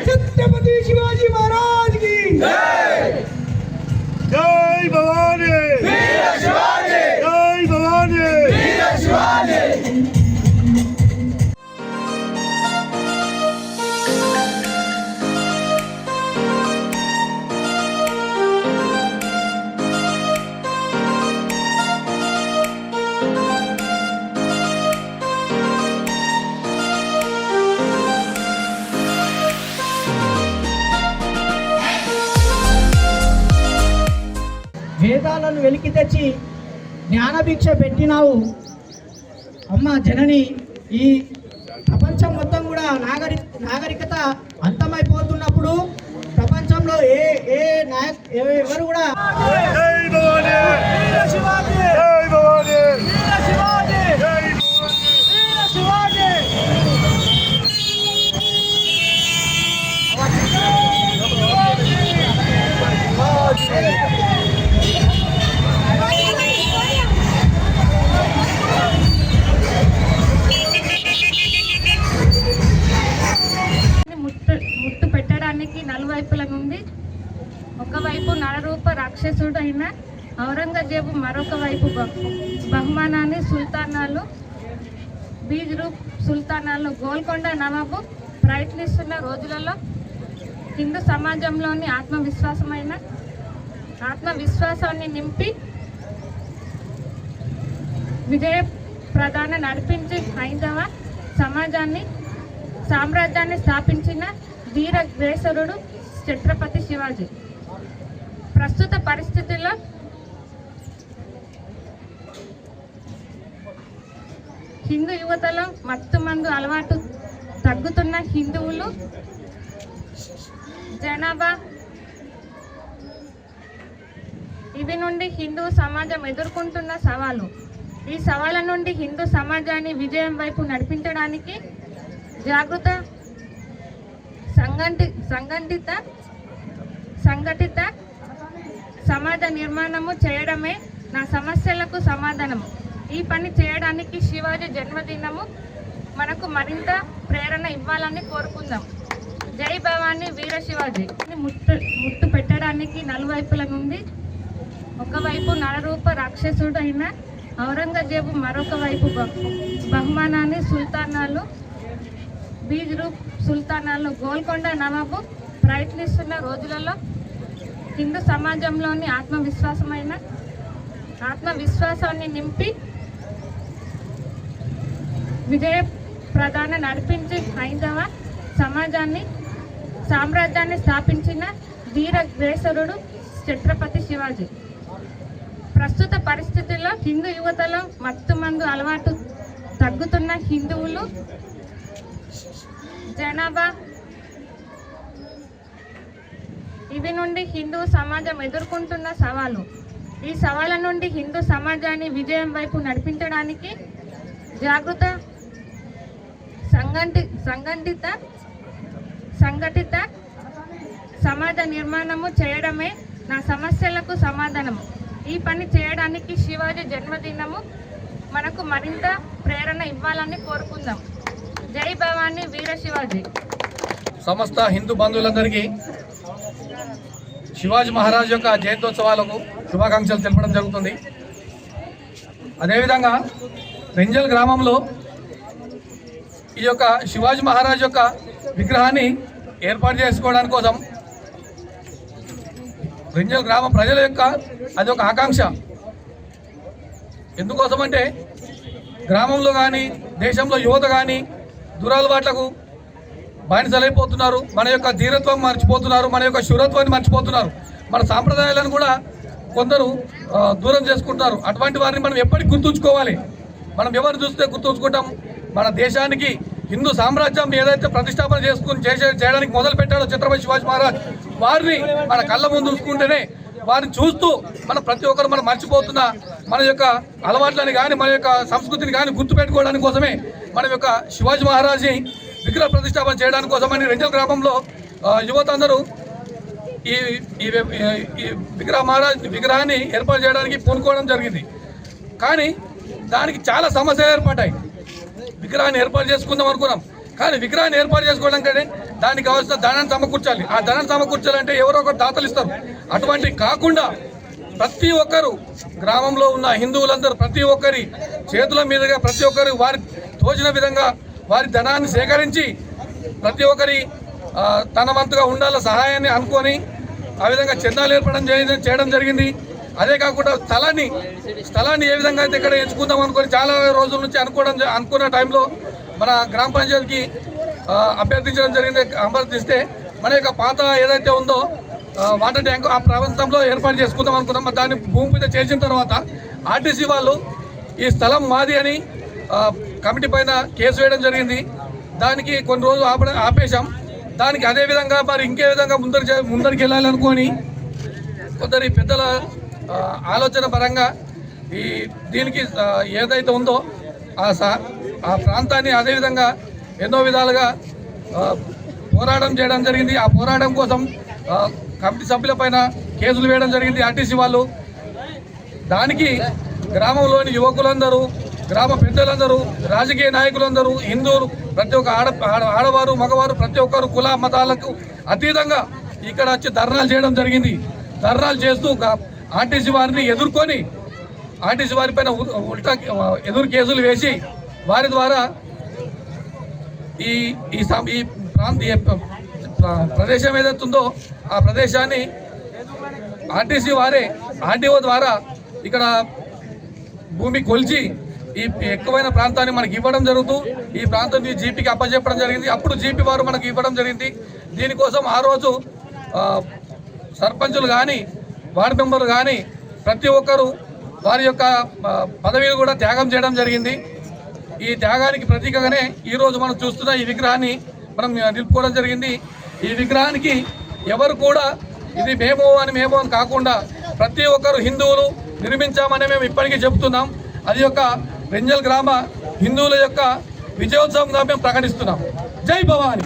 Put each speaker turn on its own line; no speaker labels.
छत्रपति शिवाजी महाराज की जय। जय भवानी वीर शिवाजी, जय भवानी वीर शिवाजी। వేదాలను వెలికి తెచ్చి జ్ఞానభిక్ష పెట్టినావు అమ్మ జనని. ఈ ప్రపంచం మొత్తం కూడా నాగరికత అంతమైపోతున్నప్పుడు ప్రపంచంలో ఎవరు కూడా
నలువైపుల నుండి ఒకవైపు నరరూప రాక్షసుడు అయిన ఔరంగజేబు, మరొక వైపు బహుమానాన్ని సుల్తానాలు, బీజ్ రూప్ సుల్తానాలు, గోల్కొండ నవాబు ప్రయత్నిస్తున్న రోజులలో హిందూ సమాజంలోని ఆత్మవిశ్వాసాన్ని నింపి విజయ ప్రధాన నడిపించి హైందవ సామ్రాజ్యాన్ని స్థాపించిన వీర గ్రేసరుడు ఛత్రపతి శివాజీ. ప్రస్తుత పరిస్థితుల్లో హిందూ యువతలో మత్తుమందు అలవాటు తగ్గుతున్న హిందువులు జనాభా ఇవి నుండి హిందూ సమాజం ఎదుర్కొంటున్న సవాలు. ఈ సవాళ్ళ నుండి హిందూ సమాజాన్ని విజయం వైపు నడిపించడానికి జాగృత సంఘటిత సమాజ నిర్మాణము చేయడమే నా సమస్యలకు సమాధానము. ఈ పని చేయడానికి శివాజీ జన్మదినము మనకు మరింత ప్రేరణ ఇవ్వాలని కోరుకుందాం. జై భవానీ వీర శివాజీ. ముట్టు పెట్టడానికి నలువైపుల నుండి ఒకవైపు నరరూప రాక్షసుడు అయిన ఔరంగజేబు, మరొక వైపు బహుమానాన్ని సుల్తానాలు, బీజ్ రూప్ సుల్తానాలు, గోల్కొండ నవాబు ప్రయత్నిస్తున్న రోజులలో హిందూ సమాజంలోని ఆత్మవిశ్వాసాన్ని నింపి విజయ ప్రధాన నడిపించి హైందవ సామ్రాజ్యాన్ని స్థాపించిన వీర గ్రేసరుడు ఛత్రపతి శివాజీ. ప్రస్తుత పరిస్థితుల్లో హిందూ యువతలో మత్తుమందు అలవాటు తగ్గుతున్న హిందువులు జనాభా ఇవి నుండి హిందూ సమాజం ఎదుర్కొంటున్న సవాలు. ఈ సవాళ్ళ నుండి హిందూ సమాజాన్ని విజయం వైపు నడిపించడానికి జాగృత సంఘటిత సమాజ నిర్మాణము చేయడమే నా సమస్యలకు సమాధానము. ఈ పని చేయడానికి శివాజీ జన్మదినము మనకు మరింత ప్రేరణ ఇవ్వాలని కోరుకుందాం. జై భవానీ వీర శివాజీ.
సమస్త హిందూ బంధువులందరికీ శివాజీ మహారాజ్ యొక్క జయంతోత్సవాలకు శుభాకాంక్షలు తెలపడం జరుగుతుంది. అదేవిధంగా రెంజల్ గ్రామంలో ఈ యొక్క శివాజీ మహారాజ్ యొక్క విగ్రహాన్ని ఏర్పాటు చేసుకోవడానికి కోసం రెంజల్ గ్రామ ప్రజల యొక్క అది ఒక ఆకాంక్ష. ఎందుకోసమంటే గ్రామంలో కానీ దేశంలో యువత కానీ దురలవాట్లకు బానిసలైపోతున్నారు, మన యొక్క ధీరత్వం మర్చిపోతున్నారు, మన యొక్క శూరత్వాన్ని మర్చిపోతున్నారు, మన సాంప్రదాయాలను కూడా కొందరు దూరం చేసుకుంటున్నారు. అటువంటి వారిని మనం ఎప్పటికీ గుర్తుంచుకోవాలి. మనం ఎవరు చూస్తే గుర్తుంచుకుంటాం? మన దేశానికి హిందూ సామ్రాజ్యం ఏదైతే ప్రతిష్టాపన చేయడానికి మొదలు పెట్టాడో ఛత్రపతి శివాజీ మహారాజ్, వారిని మన కళ్ళ ముందు చూసుకుంటేనే, వారిని చూస్తూ మనం ప్రతి ఒక్కరు మనం మర్చిపోతున్న మన యొక్క అలవాట్లని కానీ మన యొక్క సంస్కృతిని కానీ గుర్తుపెట్టుకోవడానికి కోసమే మనం యొక్క శివాజీ మహారాజ్ని విగ్రహ ప్రతిష్టాపన చేయడానికి కోసమని రెంజల్ గ్రామంలో యువత అందరూ ఈ విగ్రహాన్ని ఏర్పాటు చేయడానికి పూనుకోవడం జరిగింది. కానీ దానికి చాలా సమస్యలు ఏర్పడ్డాయి. విగ్రహాన్ని ఏర్పాటు చేసుకుందాం అనుకున్నాం, కానీ విగ్రహాన్ని ఏర్పాటు చేసుకోవడం కంటే దానికి కావాల్సిన ధనాన్ని సమకూర్చాలి. ఆ ధనాన్ని సమకూర్చాలంటే ఎవరో ఒకరు దాతలు ఇస్తారు. అటువంటి కాకుండా ప్రతి ఒక్కరు గ్రామంలో ఉన్న హిందువులందరూ ప్రతి ఒక్కరి చేతుల మీదుగా ప్రతి ఒక్కరు వారి తోచిన విధంగా వారి ధనాన్ని సేకరించి ప్రతి ఒక్కరి తన వంతుగా ఉండాల సహాయాన్ని అనుకొని ఆ విధంగా చందాలు చేయడం జరిగింది. అదే కాకుండా స్థలాన్ని ఏ విధంగా అయితే ఇక్కడ ఎంచుకుందాం అనుకొని చాలా రోజుల నుంచి అనుకున్న టైంలో మన గ్రామ పంచాయతీకి అభ్యర్థించడం జరిగింది. అభ్యర్థిస్తే మన యొక్క పాత ఏదైతే ఉందో వాటర్ ట్యాంక్ ఆ ప్రాంతంలో ఏర్పాటు చేసుకుందాం అనుకున్నాం. దాన్ని భూమి పూజ చేసిన తర్వాత ఆర్టీసీ వాళ్ళు ఈ స్థలం మాది అని కమిటీ పైన కేసు వేయడం జరిగింది. దానికి కొన్ని రోజులు ఆపేశాం. దానికి అదేవిధంగా మరి ఇంకే విధంగా ముందరికి వెళ్ళాలనుకొని కొందరి పెద్దల ఆలోచన పరంగా దీనికి ఏదైతే ఉందో ఆ ప్రాంతాన్ని అదేవిధంగా ఎన్నో విధాలుగా పోరాటం చేయడం జరిగింది. ఆ పోరాటం కోసం కమిటీ సభ్యులపైన కేసులు వేయడం జరిగింది ఆర్టీసీ వాళ్ళు. దానికి గ్రామంలోని యువకులందరూ, గ్రామ పెద్దలందరూ, రాజకీయ నాయకులందరూ, హిందువులు, ప్రతి ఒక్క ఆడవారు మగవారు ప్రతి ఒక్కరు కుల మతాలకు అతీతంగా ఇక్కడ వచ్చి ధర్నాలు చేయడం జరిగింది. ధర్నాలు చేస్తూ ఆర్టీసీ వారిని ఎదుర్కొని ఆర్టీసీ వారిపైన ఎదురు కేసులు వేసి వారి ద్వారా ఈ ప్రాంతీయ ప్రదేశం ఏదైతుందో ఆ ప్రదేశాన్ని ఆర్టీసీ వారే ఆర్టీఓ ద్వారా ఇక్కడ భూమి కొలిచి ఈ ఎక్కువైన ప్రాంతాన్ని మనకి ఇవ్వడం జరుగుతూ ఈ ప్రాంతాన్ని జీపీకి అప్పచెప్పడం జరిగింది. అప్పుడు జీపీ వారు మనకు ఇవ్వడం జరిగింది. దీనికోసం ఆ రోజు సర్పంచులు కానీ వార్డు మెంబర్లు కానీ ప్రతి ఒక్కరూ వారి యొక్క పదవిని కూడా త్యాగం చేయడం జరిగింది. ఈ త్యాగానికి ప్రతీకగానే ఈరోజు మనం చూస్తున్న ఈ విగ్రహాన్ని మనం నిలుపుకోవడం జరిగింది. ఈ విగ్రహానికి ఎవరు కూడా ఇది మేము అని కాకుండా ప్రతి ఒక్కరు హిందువులు నిర్మించామని మేము ఇప్పటికీ చెబుతున్నాం. అది యొక్క రెంజల్ గ్రామ హిందువుల యొక్క విజయోత్సవంగా మేము ప్రకటిస్తున్నాం. జై భవాని.